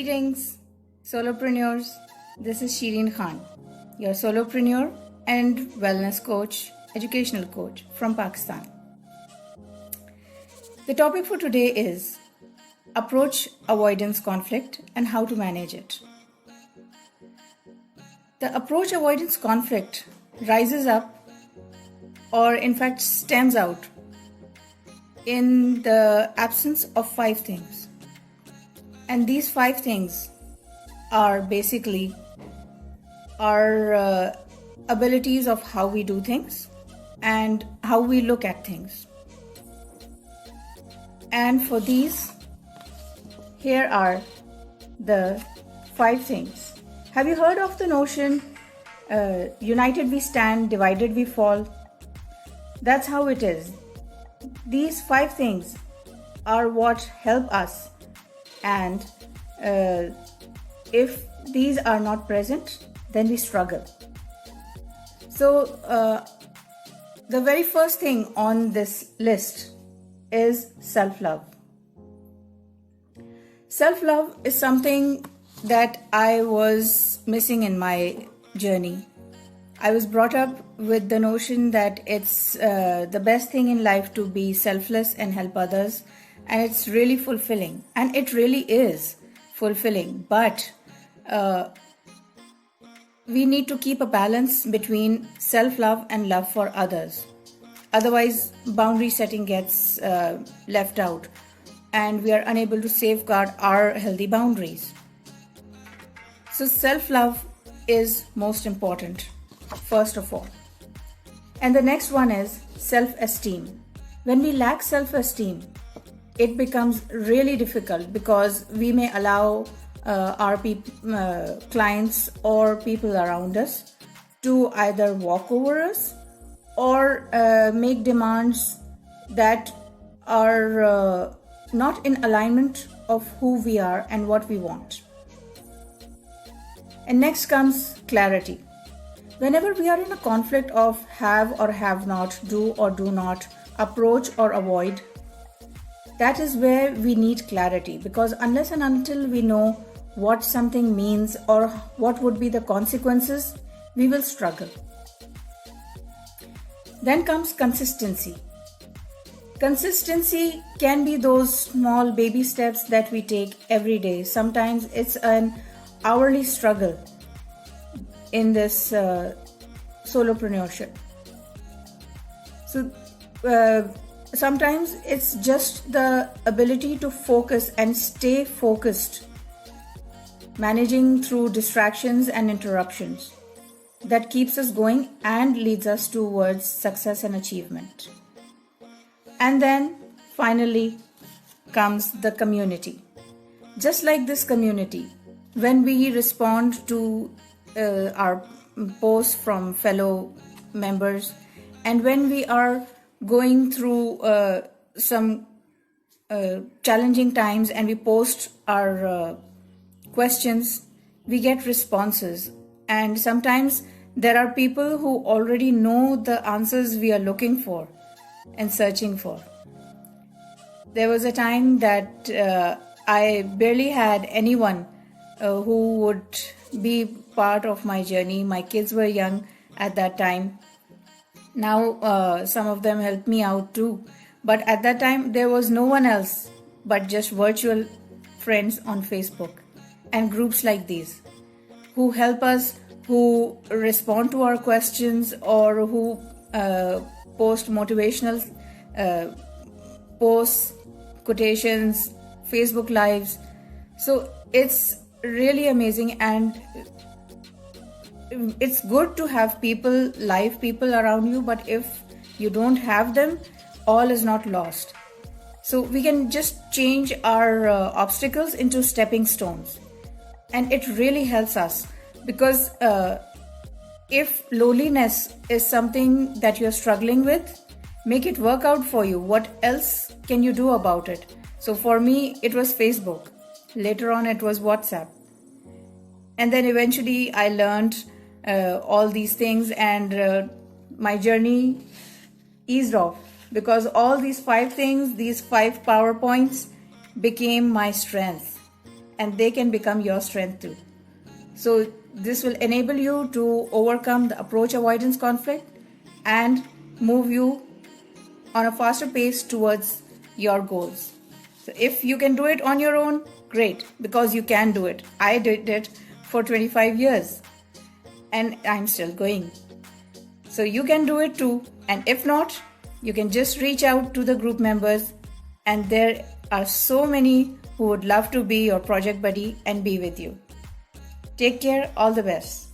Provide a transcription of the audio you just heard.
Greetings, solopreneurs. This is Shireen Khan, your solopreneur and wellness coach, educational coach from Pakistan. The topic for today is Approach Avoidance Conflict and how to manage it. The approach avoidance conflict rises up, or in fact stems out, in the absence of 5 things. And these 5 things are basically our abilities of how we do things and how we look at things. And for these, here are the 5 things. Have you heard of the notion, united we stand, divided we fall? That's how it is. These 5 things are what help us, and if these are not present, then we struggle. So the very first thing on this list is self-love. Self-love is something that I was missing in my journey. I was brought up with the notion that it's the best thing in life to be selfless and help others, and it's really fulfilling, and it really is fulfilling, but we need to keep a balance between self-love and love for others. Otherwise, boundary setting gets left out, and we are unable to safeguard our healthy boundaries. So self-love is most important, first of all. And the next one is self-esteem. When we lack self-esteem, it becomes really difficult because we may allow our clients or people around us to either walk over us or make demands that are not in alignment of who we are and what we want. And next comes clarity. Whenever we are in a conflict of have or have not, do or do not, approach or avoid, that is where we need clarity, because unless and until we know what something means or what would be the consequences, we will struggle. Then comes consistency. Consistency can be those small baby steps that we take every day. Sometimes it's an hourly struggle in this solopreneurship. So sometimes it's just the ability to focus and stay focused, managing through distractions and interruptions, that keeps us going and leads us towards success and achievement. And then finally comes the community. Just like this community, when we respond to our posts from fellow members, and when we are going through some challenging times and we post our questions, we get responses. And sometimes there are people who already know the answers we are looking for and searching for. There was a time that I barely had anyone who would be part of my journey. My kids were young at that time. Now some of them help me out too. But at that time there was no one else but just virtual friends on Facebook and groups like these who help us, who respond to our questions, or who post motivational posts, quotations, Facebook lives. So it's really amazing, and it's good to have people, live people around you, but if you don't have them, all is not lost. So we can just change our obstacles into stepping stones, and it really helps us, because if loneliness is something that you're struggling with, make it work out for you. What else can you do about it? So for me, it was Facebook. Later on, it was WhatsApp. And then eventually I learned all these things, and my journey eased off, because all these 5 things, these 5 PowerPoints became my strength. and they can become your strength too. So this will enable you to overcome the approach avoidance conflict and move you on a faster pace towards your goals. So if you can do it on your own, great, because you can do it. I did it for 25 years and I'm still going. So you can do it too. And if not, you can just reach out to the group members, and there are so many who would love to be your project buddy and be with you. Take care. All the best.